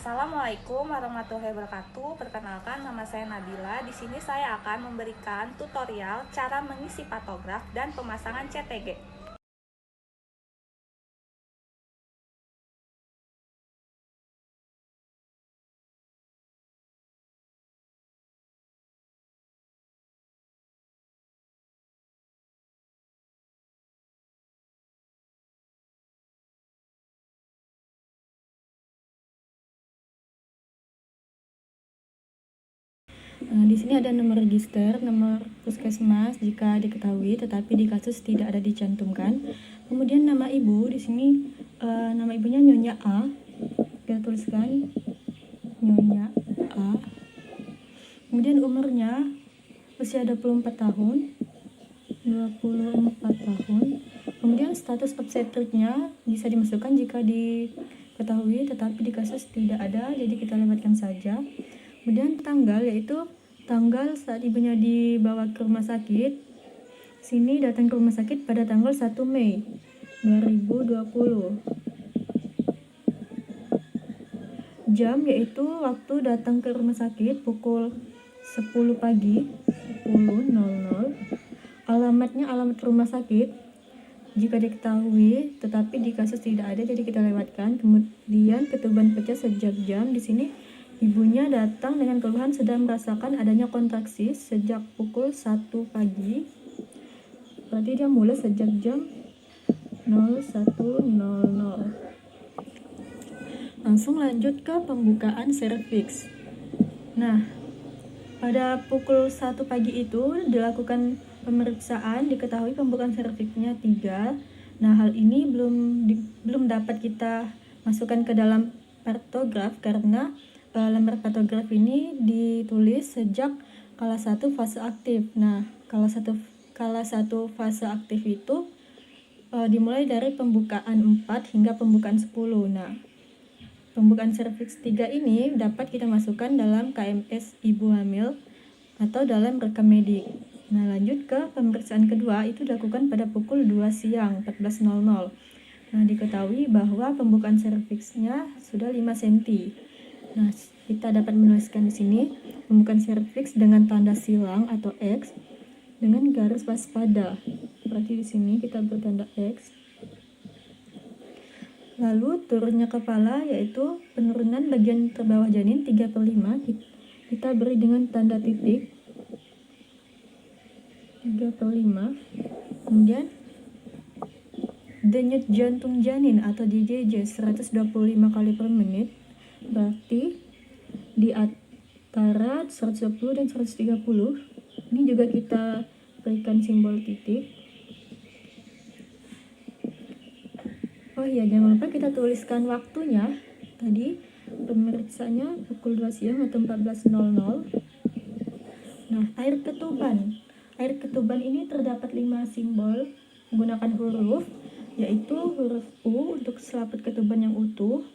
Assalamualaikum warahmatullahi wabarakatuh. Perkenalkan, nama saya Nabila. Di sini saya akan memberikan tutorial cara mengisi pantograf dan pemasangan CTG. Di sini ada nomor register, nomor puskesmas jika diketahui, tetapi di kasus tidak ada dicantumkan. Kemudian nama ibu, di sini nama ibunya Nyonya A. Kita tuliskan Nyonya A. Kemudian umurnya usia 24 tahun. 24 tahun. Kemudian status obstetriknya bisa dimasukkan jika diketahui, tetapi di kasus tidak ada, jadi kita lewatkan saja. Kemudian tanggal, yaitu tanggal saat ibunya dibawa ke rumah sakit. Sini datang ke rumah sakit pada tanggal 1 Mei 2020. Jam, yaitu waktu datang ke rumah sakit pukul 10 pagi, 10.00. Alamatnya alamat rumah sakit jika diketahui, tetapi di kasus tidak ada, jadi kita lewatkan. Kemudian ketuban pecah sejak jam. Di sini ibunya datang dengan keluhan sudah merasakan adanya kontraksi sejak pukul 1 pagi. Berarti dia mulai sejak jam 01.00. Langsung lanjut ke pembukaan serviks. Nah, pada pukul 1 pagi itu dilakukan pemeriksaan, diketahui pembukaan serviksnya 3. Nah, hal ini belum dapat kita masukkan ke dalam pantograf karena lembar pantograf ini ditulis sejak kala 1 fase aktif. Nah, kala 1 fase aktif itu dimulai dari pembukaan 4 hingga pembukaan 10. Nah, pembukaan serviks 3 ini dapat kita masukkan dalam KMS ibu hamil atau dalam rekam medik. Nah, lanjut ke pemeriksaan kedua, itu dilakukan pada pukul 2 siang, 14.00. Nah, diketahui bahwa pembukaan serviksnya sudah 5 cm. Nah, kita dapat menuliskan di sini pembukaan serviks dengan tanda silang atau X dengan garis waspada. Berarti di sini kita bertanda X. Lalu turunnya kepala, yaitu penurunan bagian terbawah janin 3/5, kita beri dengan tanda titik 3/5. Kemudian denyut jantung janin atau DJJ 125 kali per menit, berarti di antara 120 dan 130. Ini juga kita berikan simbol titik. Oh iya, jangan lupa kita tuliskan waktunya. Tadi pemeriksaannya pukul 2 siang atau 14.00. Nah, air ketuban. Air ketuban ini terdapat 5 simbol menggunakan huruf, yaitu huruf U untuk selaput ketuban yang utuh,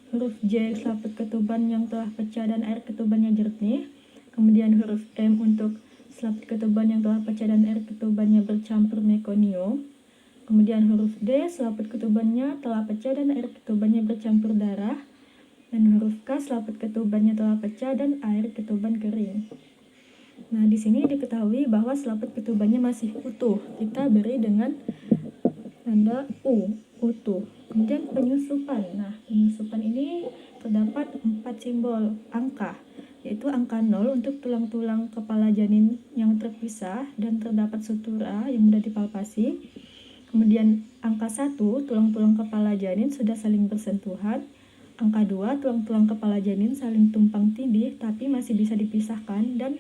huruf J selaput ketuban yang telah pecah dan air ketubannya jernih, kemudian huruf M untuk selaput ketuban yang telah pecah dan air ketubannya bercampur mekonium, kemudian huruf D selaput ketubannya telah pecah dan air ketubannya bercampur darah, dan huruf K selaput ketubannya telah pecah dan air ketuban kering. Nah, di sini diketahui bahwa selaput ketubannya masih utuh. Kita beri dengan tanda U, utuh. Kemudian penyusupan. Nah, penyusupan ini terdapat 4 simbol angka, yaitu angka 0 untuk tulang-tulang kepala janin yang terpisah dan terdapat sutura yang mudah dipalpasi. Kemudian angka 1, tulang-tulang kepala janin sudah saling bersentuhan. Angka 2, tulang-tulang kepala janin saling tumpang tindih tapi masih bisa dipisahkan. Dan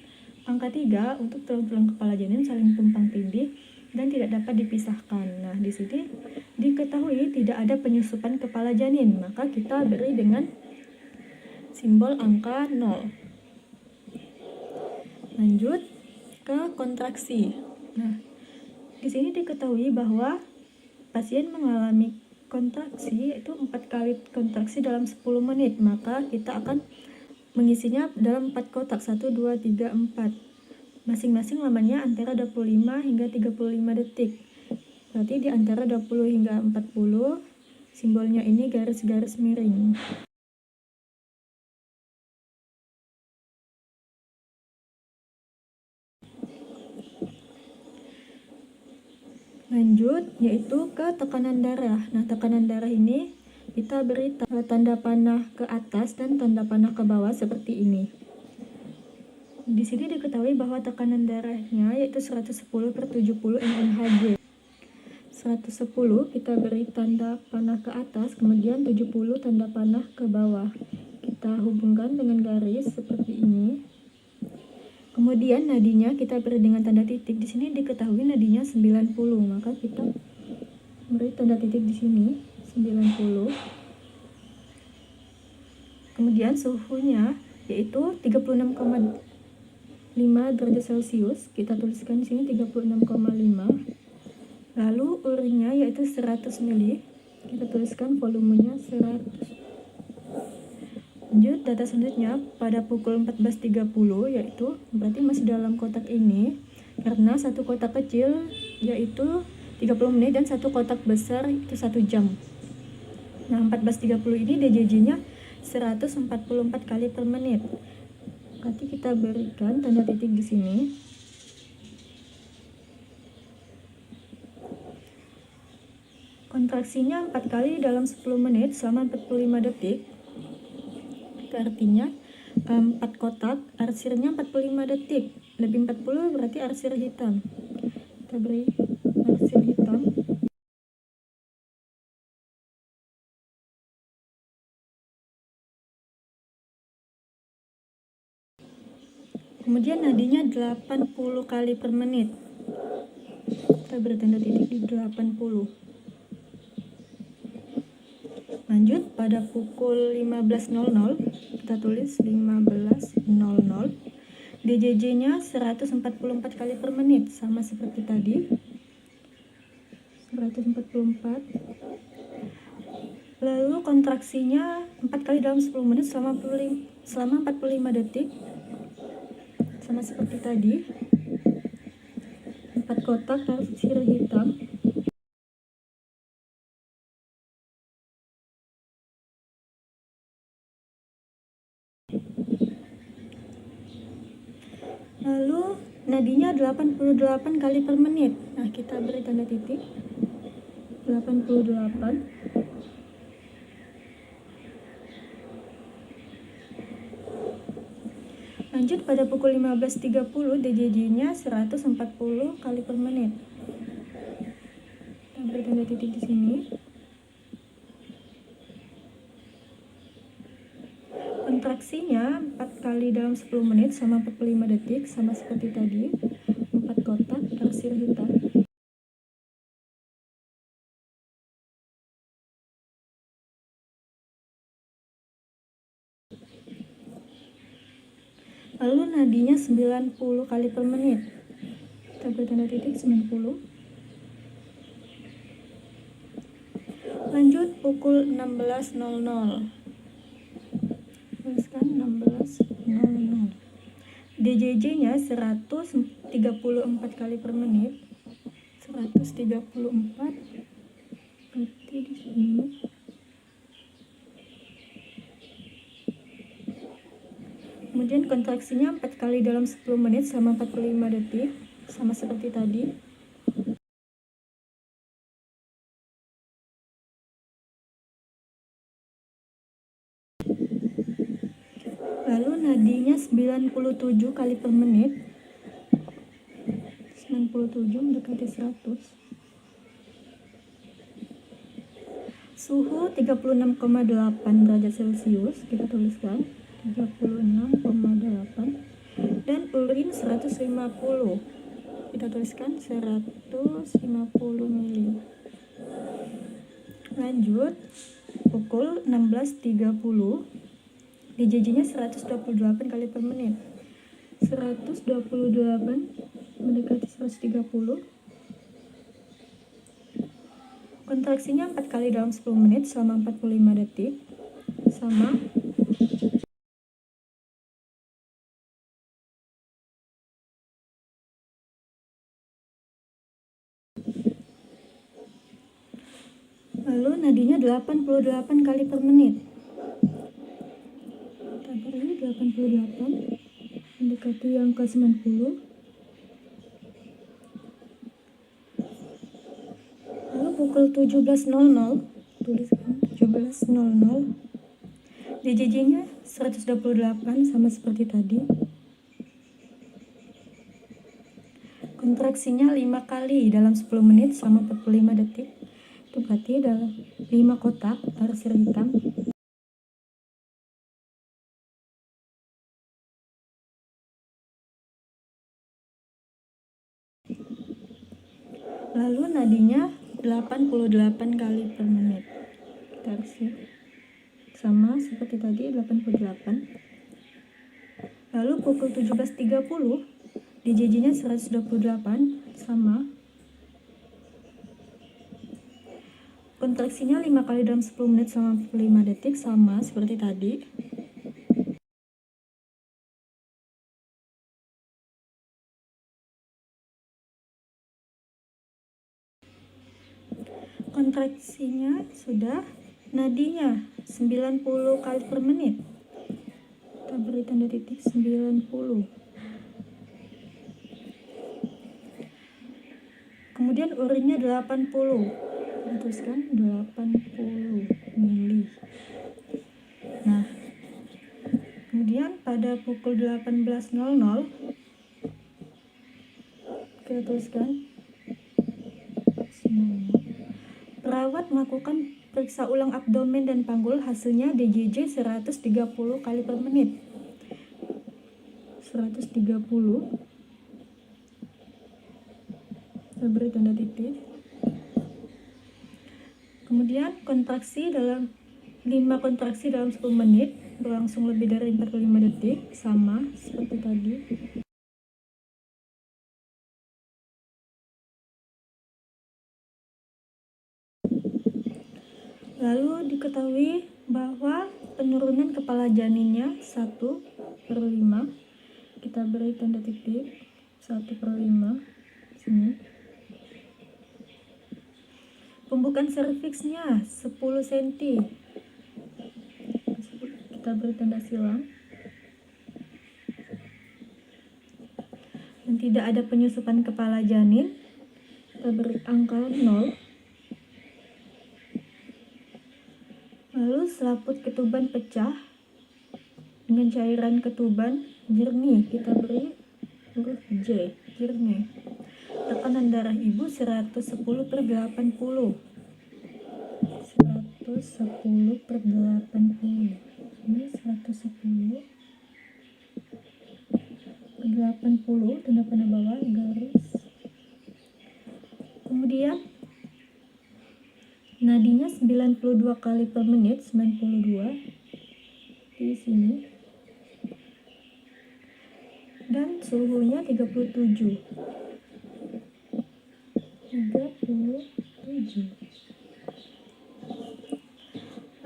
angka 3, untuk tulang-tulang kepala janin saling tumpang tindih dan tidak dapat dipisahkan. Nah, di sini diketahui tidak ada penyusupan kepala janin, maka kita beri dengan simbol angka 0. Lanjut ke kontraksi. Nah, di sini diketahui bahwa pasien mengalami kontraksi, yaitu 4 kali kontraksi dalam 10 menit, maka kita akan mengisinya dalam 4 kotak, 1, 2, 3, 4. Masing-masing lamanya antara 25 hingga 35 detik. Berarti di antara 20 hingga 40, simbolnya ini garis-garis miring. Lanjut, yaitu ke tekanan darah. Nah, tekanan darah ini kita beri tanda panah ke atas dan tanda panah ke bawah seperti ini. Di sini diketahui bahwa tekanan darahnya yaitu 110/70 mmHg. 110 kita beri tanda panah ke atas, kemudian 70 tanda panah ke bawah. Kita hubungkan dengan garis seperti ini. Kemudian nadinya kita beri dengan tanda titik. Di sini diketahui nadinya 90, maka kita beri tanda titik di sini 90. Kemudian suhunya yaitu 36,5 derajat Celcius. Kita tuliskan di sini 36,5. Lalu urinnya yaitu 100 ml. Kita tuliskan volumenya 100. Lanjut, data selanjutnya pada pukul 14.30, yaitu berarti masih dalam kotak ini, karena satu kotak kecil yaitu 30 menit dan satu kotak besar itu 1 jam. Nah, 14.30 ini DJJ-nya 144 kali per menit. Berarti kita berikan tanda titik di sini. Kontraksinya 4 kali dalam 10 menit selama 45 detik. Itu artinya 4 kotak, arsirnya 45 detik. Lebih 40 berarti arsir hitam. Kita beri arsir hitam. Kemudian nadinya 80 kali per menit. Kita beri tanda titik di 80. Lanjut, pada pukul 15.00 kita tulis 15.00. DJJ-nya 144 kali per menit, sama seperti tadi. 144. Lalu kontraksinya 4 kali dalam 10 menit selama 45 detik. Sama seperti tadi. 4 kotak arsir hitam. Lalu nadinya 88 kali per menit. Nah, kita beri tanda titik 88. Lanjut, pada pukul 15.30 DJJ-nya 140 kali per menit. Kita beri tanda titik di sini. Kontraksinya 4 kali dalam 10 menit sama 45 detik, sama seperti tadi. 4 kotak arsir hitam. Lalu nadinya 90 kali per menit. Kita beri tanda titik 90. Lanjut, pukul 16.00. Tuliskan 16.00. DJJ-nya 134 kali per menit. 134 berarti di sini. Kemudian kontraksinya 4 kali dalam 10 menit sama 45 detik, sama seperti tadi. Lalu nadinya 97 kali per menit. 97 mendekati 100. Suhu 36,8 derajat Celcius, kita tuliskan 36,8. Dan urin 150. Kita tuliskan 150 ml. Lanjut, pukul 16.30. DJJ-nya 128 kali per menit. 128 mendekati 130. Kontraksinya 4 kali dalam 10 menit selama 45 detik. Sama. Lalu nadinya 88 kali per menit. Kita beri 88 mendekati angka 90. 17.00, tuliskan 17.00, DJJ-nya 128 sama seperti tadi. Kontraksinya 5 kali dalam 10 menit sama 45 detik. Itu berarti dalam 5 kotak arsir hitam. Lalu nadinya 88 kali per menit. Kita arsir sama seperti tadi 88. Lalu pukul 17.30 DJJ-nya 128 sama. Kontraksinya 5 kali dalam 10 menit sama 45 detik sama seperti tadi. Kontraksinya sudah, nadinya 90 kali per menit. Kita beri tanda titik 90. Kemudian urinnya 80. Kita tuliskan 80 mili. Nah, kemudian pada pukul 18.00 kita tuliskan perawat melakukan periksa ulang abdomen dan panggul, hasilnya DJJ 130 kali per menit. 130. Kita beri tanda titik. Kemudian kontraksi dalam 5 kontraksi dalam 10 menit berlangsung lebih dari 45 detik sama seperti tadi. Lalu diketahui bahwa penurunan kepala janinnya 1/5. Kita beri tanda titik 1/5 sini. Pembukaan serviksnya 10 cm. Kita beri tanda silang. Dan tidak ada penyusupan kepala janin. Kita beri angka 0. Lalu selaput ketuban pecah dengan cairan ketuban jernih. Kita beri huruf J, jernih. Tekanan darah ibu 110/80. 110/80. Ini 110/80, tanda panah bawah, garis. Kemudian nadinya 92 kali per menit, 92 di sini. Dan suhunya 37.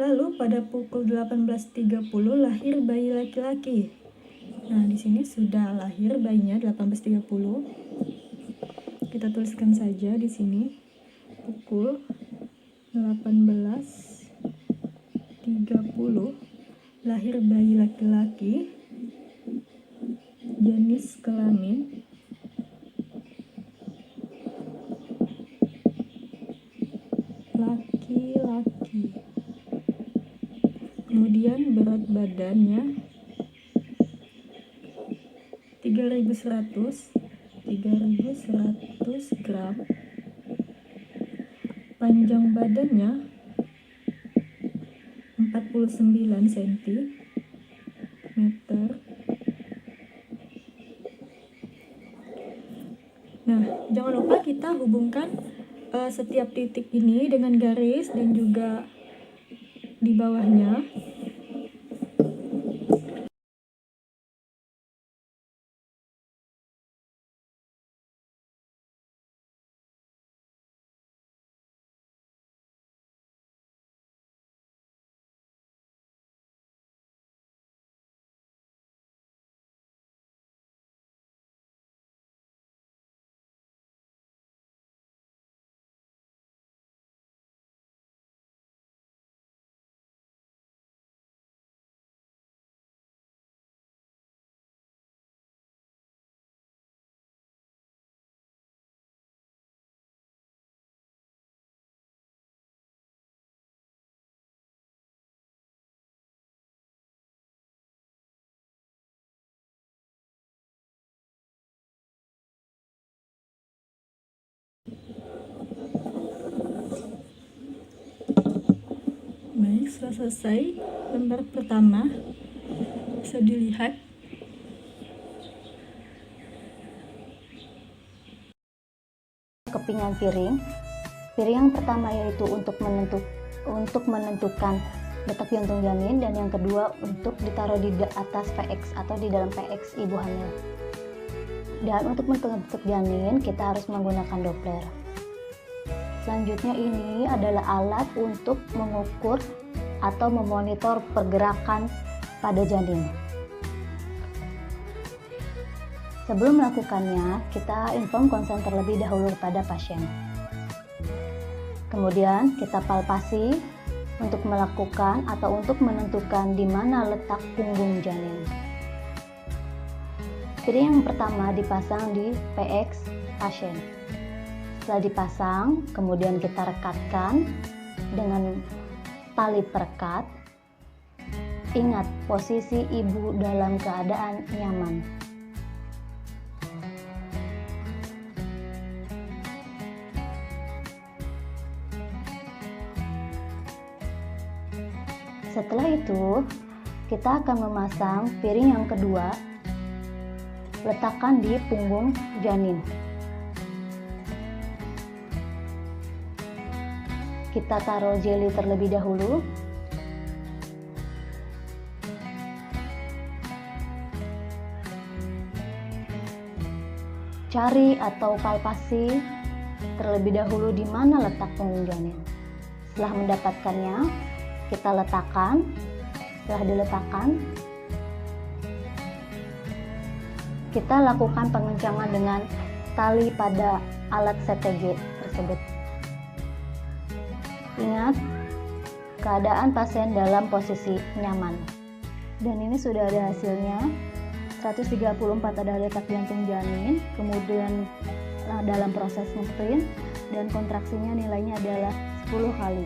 Lalu pada pukul 18.30 lahir bayi laki-laki. Nah, di sini sudah lahir bayinya 18.30. Kita tuliskan saja di sini pukul 18.30 lahir bayi laki-laki, jenis kelamin laki-laki. Kemudian berat badannya 3.100 gram. Panjang badannya 49 cm. Nah, jangan lupa kita hubungkan setiap titik ini dengan garis dan juga di bawahnya. Baik, setelah selesai lembar pertama bisa dilihat. Kepingan piring yang pertama yaitu untuk menentukan letak jantung janin, dan yang kedua untuk ditaruh di atas PX atau di dalam PX ibu hamil. Dan untuk membentuk janin kita harus menggunakan Doppler. Selanjutnya ini adalah alat untuk mengukur atau memonitor pergerakan pada janin. Sebelum melakukannya, kita inform konsen terlebih dahulu kepada pasien. Kemudian kita palpasi untuk melakukan atau untuk menentukan di mana letak punggung janin. Piring yang pertama dipasang di PX pasien. Setelah dipasang, kemudian kita rekatkan dengan tali perekat. Ingat, posisi ibu dalam keadaan nyaman. Setelah itu, kita akan memasang piring yang kedua, letakkan di punggung janin. Kita taruh jeli terlebih dahulu. Cari atau palpasi terlebih dahulu di mana letak punggung janin. Setelah mendapatkannya, kita letakkan. Setelah diletakkan, kita lakukan pengencangan dengan tali pada alat CTG tersebut. Ingat, keadaan pasien dalam posisi nyaman. Dan ini sudah ada hasilnya. 134 adalah detak jantung janin, kemudian dalam proses nge-sprint, dan kontraksinya nilainya adalah 10 kali.